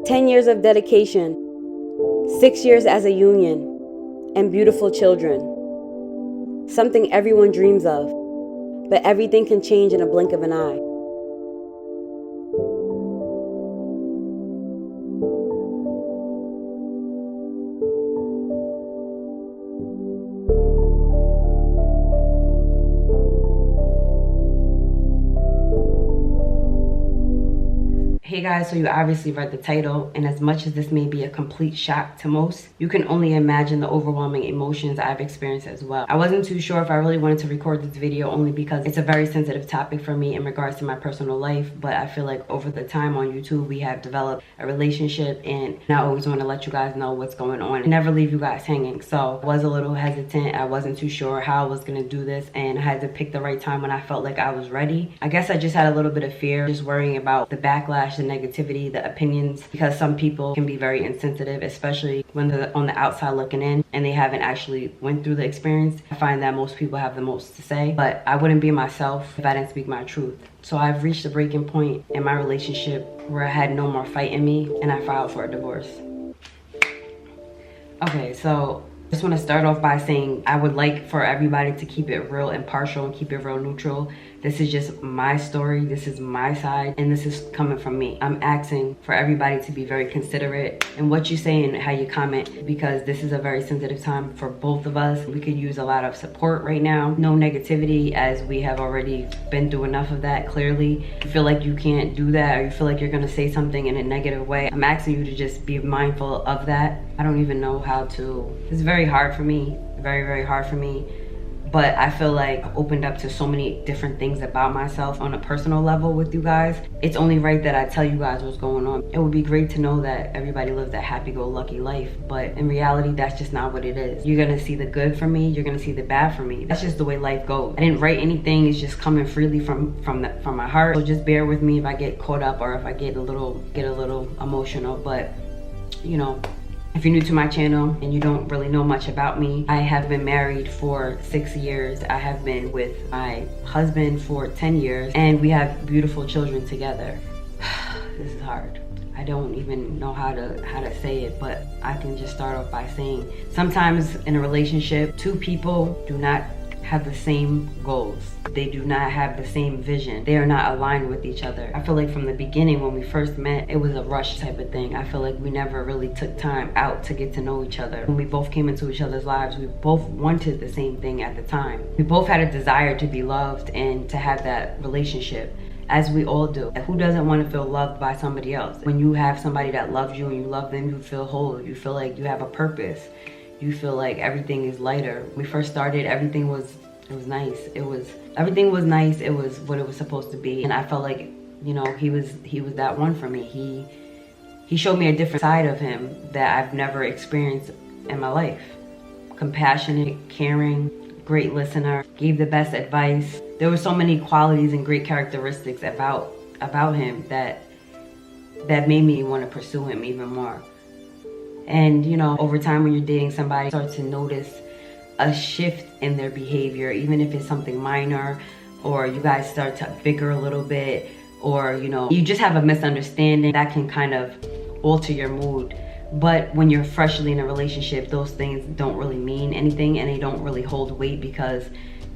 10 years of dedication, 6 years as a union, and beautiful children. Something everyone dreams of, but everything can change in a blink of an eye. Hey guys, so you obviously read the title, and as much as this may be a complete shock to most, you can only imagine the overwhelming emotions I've experienced as well. I wasn't too sure if I really wanted to record this video only because it's a very sensitive topic for me in regards to my personal life, but I feel like over the time on YouTube we have developed a relationship and I always want to let you guys know what's going on and never leave you guys hanging. So I was a little hesitant. I wasn't too sure how I was going to do this, and I had to pick the right time when I felt like I was ready. I guess I just had a little bit of fear, just worrying about the backlash, the negativity, the opinions, because some people can be very insensitive, especially when they're on the outside looking in and they haven't actually went through the experience. I find that most people have the most to say, but I wouldn't be myself if I didn't speak my truth. So I've reached a breaking point in my relationship where I had no more fight in me and I filed for a divorce. Okay, so I just want to start off by saying I would like for everybody to keep it real impartial and keep it real neutral. This is just my story, this is my side, and this is coming from me. I'm asking for everybody to be very considerate in what you say and how you comment, because this is a very sensitive time for both of us. We could use a lot of support right now. No negativity, as we have already been through enough of that, clearly. If you feel like you can't do that, or you feel like you're gonna say something in a negative way, I'm asking you to just be mindful of that. I don't even know how to. It's very hard for me, very, very hard for me. But I feel like I've opened up to so many different things about myself on a personal level with you guys. It's only right that I tell you guys what's going on. It would be great to know that everybody lives that happy-go-lucky life, but in reality, that's just not what it is. You're gonna see the good for me, you're gonna see the bad for me. That's just the way life goes. I didn't write anything, it's just coming freely from my heart. So just bear with me if I get caught up or if I get a little emotional, but you know, if you're new to my channel and you don't really know much about me, I have been married for 6 years. I have been with my husband for 10 years, and we have beautiful children together. This is hard. I don't even know how to say it, but I can just start off by saying sometimes in a relationship, two people do not have the same goals. They do not have the same vision. They are not aligned with each other. I feel like from the beginning when we first met, it was a rush type of thing. I feel like we never really took time out to get to know each other. When we both came into each other's lives, we both wanted the same thing at the time. We both had a desire to be loved and to have that relationship, as we all do. Who doesn't want to feel loved by somebody else? When you have somebody that loves you and you love them, you feel whole. You feel like you have a purpose. You feel like everything is lighter. When we first started, everything was nice. Everything was nice. It was what it was supposed to be. And I felt like, you know, he was that one for me. He showed me a different side of him that I've never experienced in my life. Compassionate, caring, great listener, gave the best advice. There were so many qualities and great characteristics about him that made me want to pursue him even more. And you know, over time when you're dating somebody, you start to notice a shift in their behavior, even if it's something minor, or you guys start to bicker a little bit, or you know, you just have a misunderstanding that can kind of alter your mood. But when you're freshly in a relationship, those things don't really mean anything and they don't really hold weight, because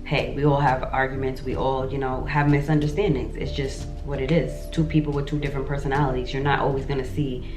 hey, we all have arguments, we all, you know, have misunderstandings. It's just what it is. Two people with two different personalities. You're not always gonna see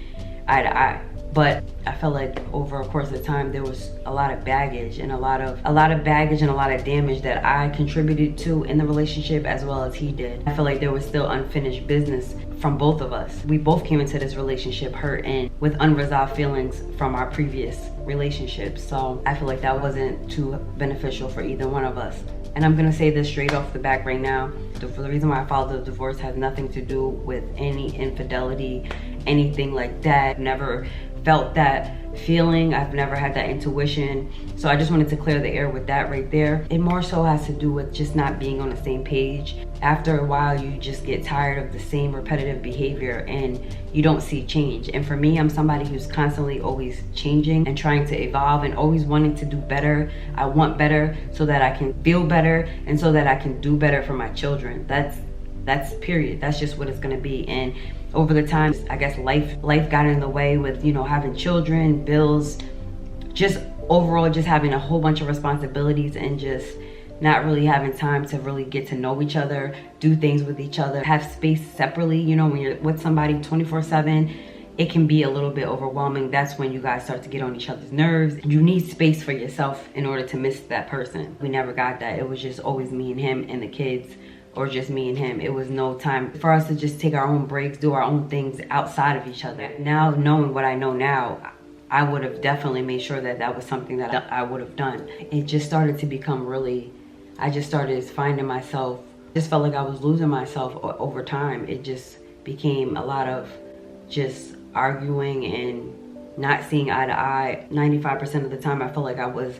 eye to eye. But I felt like over a course of time, there was a lot of baggage and a lot of damage that I contributed to in the relationship, as well as he did. I feel like there was still unfinished business from both of us. We both came into this relationship hurt and with unresolved feelings from our previous relationships. So I feel like that wasn't too beneficial for either one of us. And I'm gonna say this straight off the back right now. The reason why I filed the divorce has nothing to do with any infidelity, anything like that. I've never felt that feeling. I've never had that intuition. So I just wanted to clear the air with that right there. It more so has to do with just not being on the same page. After a while, you just get tired of the same repetitive behavior and you don't see change. And for me, I'm somebody who's constantly always changing and trying to evolve and always wanting to do better. I want better so that I can feel better and so that I can do better for my children. That's period. That's just what it's gonna be. And over the time, I guess life got in the way with, you know, having children, bills, just overall just having a whole bunch of responsibilities and just not really having time to really get to know each other, do things with each other, have space separately. You know, when you're with somebody 24/7, it can be a little bit overwhelming. That's when you guys start to get on each other's nerves. You need space for yourself in order to miss that person. We never got that. It was just always me and him and the kids, or just me and him. It was no time for us to just take our own breaks, do our own things outside of each other. Now, knowing what I know now, I would have definitely made sure that that was something that I would have done. It just started to become really, I just started finding myself, just felt like I was losing myself over time. It just became a lot of just arguing and not seeing eye to eye. 95% of the time I felt like I was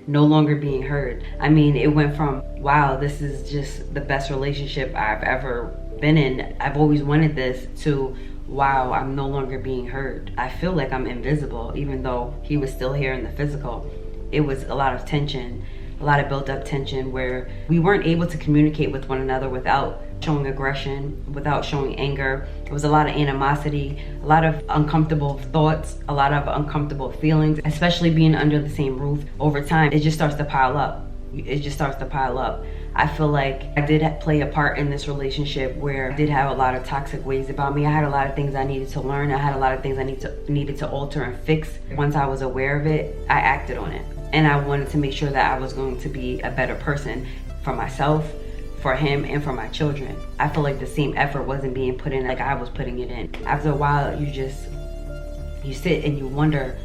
no longer being heard. I mean, it went from, wow, this is just the best relationship I've ever been in, I've always wanted this, to, wow, I'm no longer being heard. I feel like I'm invisible, even though he was still here in the physical. It was a lot of tension, a lot of built up tension where we weren't able to communicate with one another without showing aggression, without showing anger. It was a lot of animosity, a lot of uncomfortable thoughts, a lot of uncomfortable feelings, especially being under the same roof. Over time, it just starts to pile up. It just starts to pile up. I feel like I did play a part in this relationship where I did have a lot of toxic ways about me. I had a lot of things I needed to learn. I had a lot of things I needed to alter and fix. Once I was aware of it, I acted on it. And I wanted to make sure that I was going to be a better person for myself, for him, and for my children. I feel like the same effort wasn't being put in like I was putting it in. After a while, you sit and you wonder,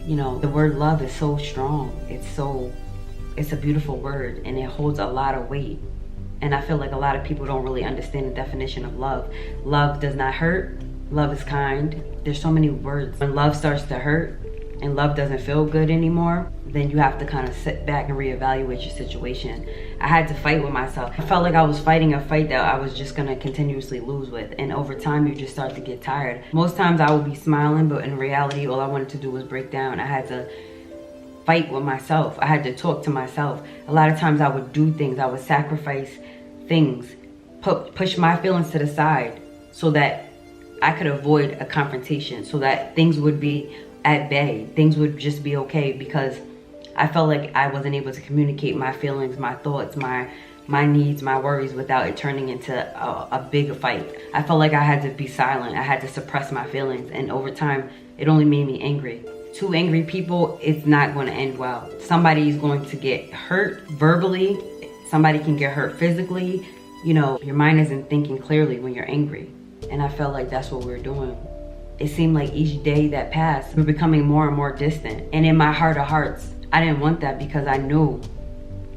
you know, the word love is so strong. It's a beautiful word and it holds a lot of weight. And I feel like a lot of people don't really understand the definition of love. Love does not hurt. Love is kind. There's so many words. When love starts to hurt and love doesn't feel good anymore, then you have to kind of sit back and reevaluate your situation. I had to fight with myself. I felt like I was fighting a fight that I was just gonna continuously lose with. And over time, you just start to get tired. Most times I would be smiling, but in reality, all I wanted to do was break down. I had to fight with myself. I had to talk to myself. A lot of times I would do things. I would sacrifice things, push my feelings to the side so that I could avoid a confrontation, so that things would be at bay. Things would just be okay, because I felt like I wasn't able to communicate my feelings, my thoughts, my needs, my worries without it turning into a big fight. I felt like I had to be silent. I had to suppress my feelings. And over time, it only made me angry. Two angry people, it's not going to end well. Somebody is going to get hurt verbally. Somebody can get hurt physically. You know, your mind isn't thinking clearly when you're angry. And I felt like that's what we were doing. It seemed like each day that passed, we were becoming more and more distant. And in my heart of hearts, I didn't want that, because I knew,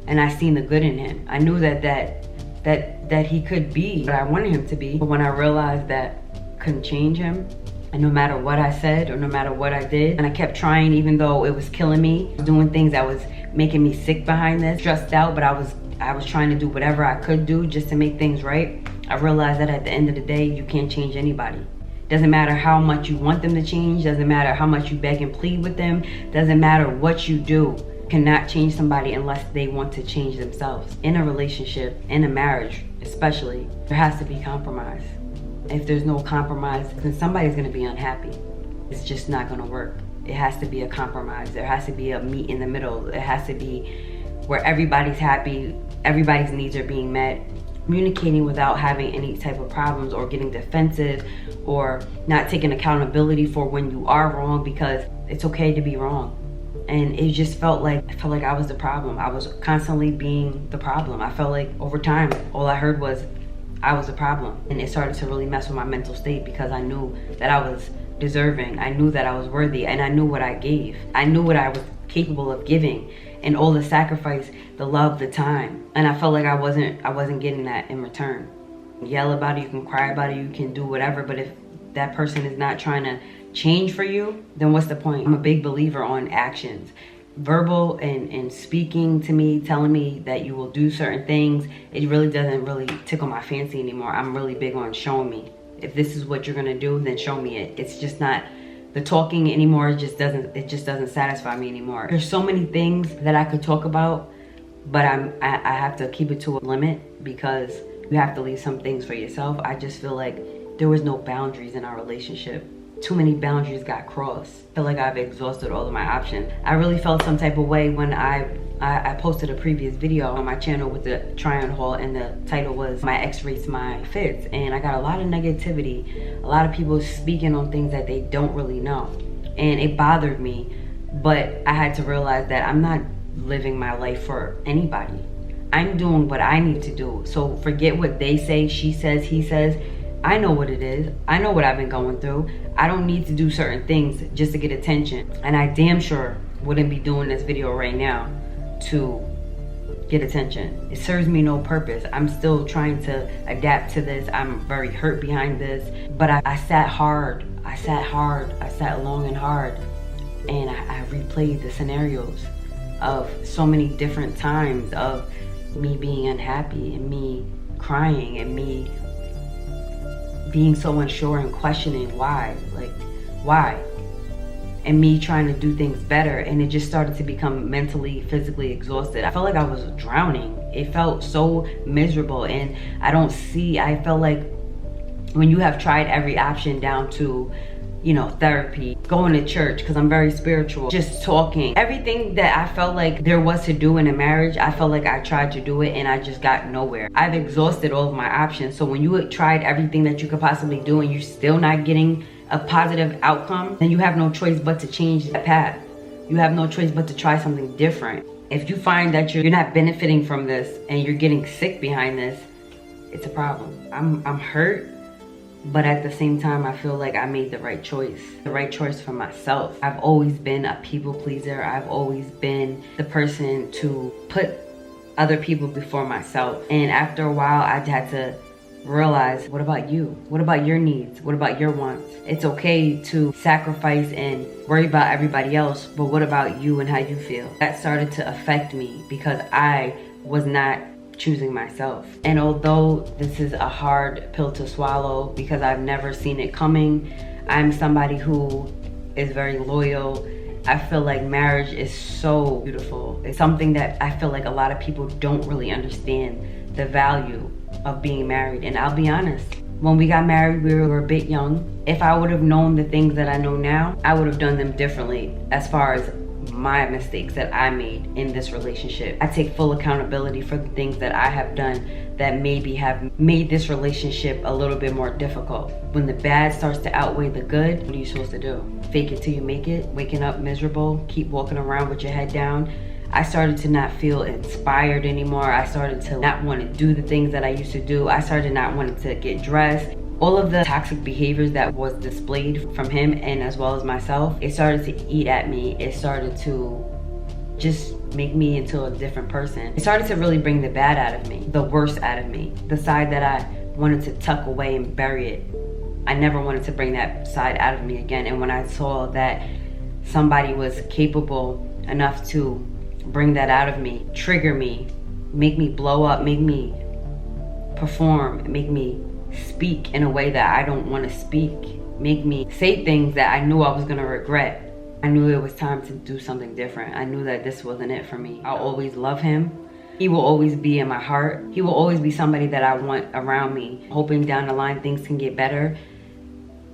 and I seen the good in him. I knew that he could be what I wanted him to be. But when I realized that I couldn't change him, and no matter what I said or no matter what I did, and I kept trying even though it was killing me, doing things that was making me sick behind this, stressed out, but I was trying to do whatever I could do just to make things right. I realized that at the end of the day, you can't change anybody. Doesn't matter how much you want them to change, doesn't matter how much you beg and plead with them, doesn't matter what you do. You cannot change somebody unless they want to change themselves. In a relationship, in a marriage especially, there has to be compromise. If there's no compromise, then somebody's gonna be unhappy. It's just not gonna work. It has to be a compromise. There has to be a meet in the middle. It has to be where everybody's happy, everybody's needs are being met. Communicating without having any type of problems or getting defensive or not taking accountability for when you are wrong, because it's okay to be wrong. And it just felt like I was the problem. I was constantly being the problem. I felt like over time, all I heard was I was a problem. And it started to really mess with my mental state, because I knew that I was deserving. I knew that I was worthy, and I knew what I gave. I knew what I was capable of giving, and all the sacrifice, the love, the time. And I felt like I wasn't getting that in return. Yell about it, you can cry about it, you can do whatever, but if that person is not trying to change for you, then what's the point? I'm a big believer on actions. Verbal and speaking to me, telling me that you will do certain things, it really doesn't really tickle my fancy anymore. I'm really big on showing me. If this is what you're gonna do, then show me it. It's just not the talking anymore. It just doesn't satisfy me anymore. There's so many things that I could talk about, but I have to keep it to a limit, because you have to leave some things for yourself. I just feel like there was no boundaries in our relationship. Too many boundaries got crossed. I feel like I've exhausted all of my options. I really felt some type of way when I posted a previous video on my channel with the try-on haul, and the title was "My Ex Rates My Fits," and I got a lot of negativity, a lot of people speaking on things that they don't really know, and it bothered me. But I had to realize that I'm not living my life for anybody. I'm doing what I need to do. So forget what they say, she says, he says. I know what it is. I know what I've been going through. I don't need to do certain things just to get attention. And I damn sure wouldn't be doing this video right now to get attention. It serves me no purpose. I'm still trying to adapt to this. I'm very hurt behind this. But I sat hard. I sat long and hard. And I replayed the scenarios of so many different times of me being unhappy and me crying and me being so unsure and questioning why, and me trying to do things better. And it just started to become mentally, physically exhausted. I felt like I was drowning. It felt so miserable. And I felt like when you have tried every option down to, you know, therapy, going to church, because I'm very spiritual, just talking, everything that I felt like there was to do in a marriage, I felt like I tried to do it and I just got nowhere. I've exhausted all of my options. So when you tried everything that you could possibly do and you're still not getting a positive outcome, then you have no choice but to change that path. You have no choice but to try something different. If you find that you're not benefiting from this and you're getting sick behind this, it's a problem. I'm hurt. But at the same time, I feel like I made the right choice for myself. I've always been a people pleaser. I've always been the person to put other people before myself. And after a while, I had to realize, what about you? What about your needs? What about your wants? It's okay to sacrifice and worry about everybody else, but what about you and how you feel? That started to affect me because I was not choosing myself. And although this is a hard pill to swallow because I've never seen it coming, I'm somebody who is very loyal. I feel like marriage is so beautiful. It's something that I feel like a lot of people don't really understand the value of being married. And I'll be honest, when we got married, we were a bit young. If I would have known the things that I know now, I would have done them differently as far as my mistakes that I made in this relationship. I take full accountability for the things that I have done that maybe have made this relationship a little bit more difficult. When the bad starts to outweigh the good, what are you supposed to do? Fake it till you make it, waking up miserable, keep walking around with your head down. I started to not feel inspired anymore. I started to not want to do the things that I used to do. I started not wanting to get dressed. All of the toxic behaviors that was displayed from him and as well as myself, it started to eat at me. It started to just make me into a different person. It started to really bring the bad out of me, the worst out of me, the side that I wanted to tuck away and bury it. I never wanted to bring that side out of me again. And when I saw that somebody was capable enough to bring that out of me, trigger me, make me blow up, make me perform, make me speak in a way that I don't want to speak, make me say things that I knew I was going to regret. I knew it was time to do something different. I knew that this wasn't it for me. I'll always love him. He will always be in my heart. He will always be somebody that I want around me, hoping down the line things can get better.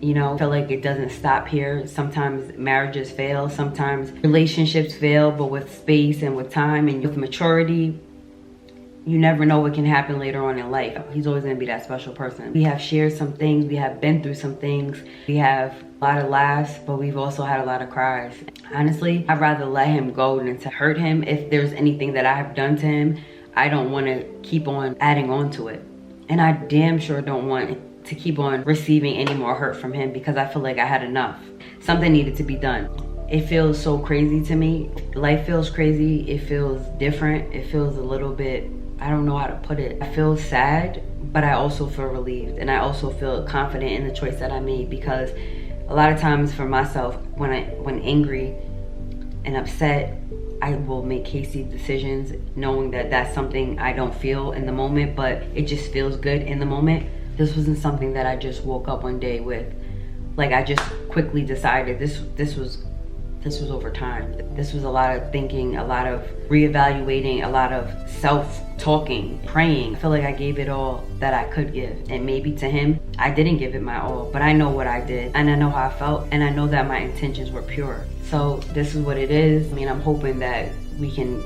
You know, I feel like it doesn't stop here. Sometimes marriages fail, sometimes relationships fail, but with space and with time and with maturity, you never know what can happen later on in life. He's always gonna be that special person. We have shared some things, we have been through some things, we have a lot of laughs, but we've also had a lot of cries. Honestly, I'd rather let him go than to hurt him. If there's anything that I have done to him, I don't wanna keep on adding on to it. And I damn sure don't want to keep on receiving any more hurt from him because I feel like I had enough. Something needed to be done. It feels so crazy to me. Life feels crazy, it feels different, it feels a little bit, I don't know how to put it. I feel sad, but I also feel relieved, and I also feel confident in the choice that I made, because a lot of times for myself, when angry and upset, I will make hasty decisions knowing that that's something I don't feel in the moment, but it just feels good in the moment. This wasn't something that I just woke up one day with. Like, I just quickly decided this was This was over time. This was a lot of thinking, a lot of reevaluating, a lot of self-talking, praying. I feel like I gave it all that I could give. And maybe to him, I didn't give it my all, but I know what I did and I know how I felt and I know that my intentions were pure. So this is what it is. I mean, I'm hoping that we can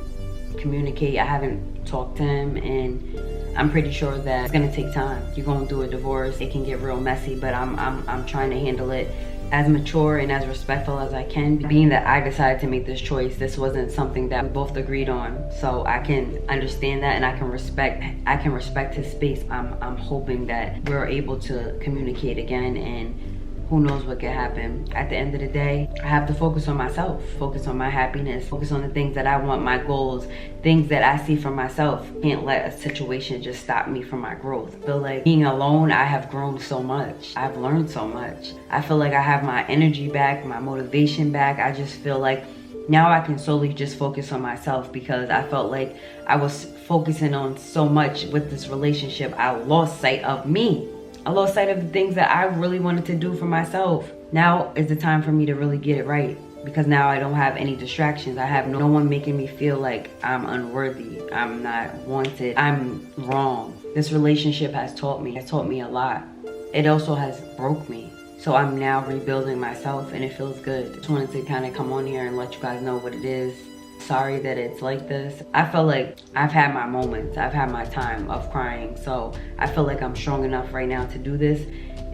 communicate. I haven't talked to him and I'm pretty sure that it's gonna take time. You're going through a divorce, it can get real messy, but I'm trying to handle it as mature and as respectful as I can. Being that I decided to make this choice, this wasn't something that we both agreed on. So I can understand that and I can respect his space. I'm hoping that we're able to communicate again, and who knows what could happen. At the end of the day, I have to focus on myself, focus on my happiness, focus on the things that I want, my goals, things that I see for myself. Can't let a situation just stop me from my growth. I feel like being alone, I have grown so much. I've learned so much. I feel like I have my energy back, my motivation back. I just feel like now I can solely just focus on myself, because I felt like I was focusing on so much with this relationship. I lost sight of me. I lost sight of the things that I really wanted to do for myself. Now is the time for me to really get it right, because now I don't have any distractions. I have no one making me feel like I'm unworthy, I'm not wanted, I'm wrong. This relationship has taught me a lot. It also has broke me. So I'm now rebuilding myself and it feels good. Just wanted to kind of come on here and let you guys know what it is. Sorry that it's like this. I feel like I've had my moments. I've had my time of crying. So I feel like I'm strong enough right now to do this.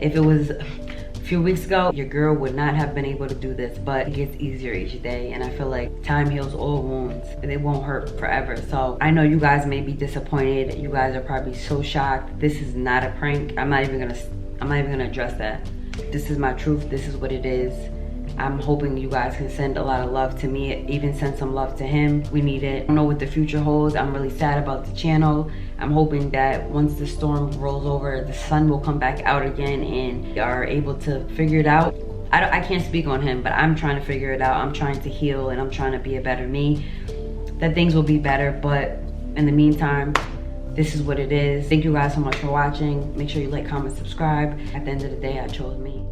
If it was a few weeks ago, your girl would not have been able to do this, but it gets easier each day. And I feel like time heals all wounds and it won't hurt forever. So I know you guys may be disappointed. You guys are probably so shocked. This is not a prank. I'm not even gonna address that. This is my truth. This is what it is. I'm hoping you guys can send a lot of love to me, even send some love to him. We need it. I don't know what the future holds. I'm really sad about the channel. I'm hoping that once the storm rolls over, the sun will come back out again and we are able to figure it out. I can't speak on him, but I'm trying to figure it out. I'm trying to heal and I'm trying to be a better me. That things will be better, but in the meantime, this is what it is. Thank you guys so much for watching. Make sure you like, comment, subscribe. At the end of the day, I chose me.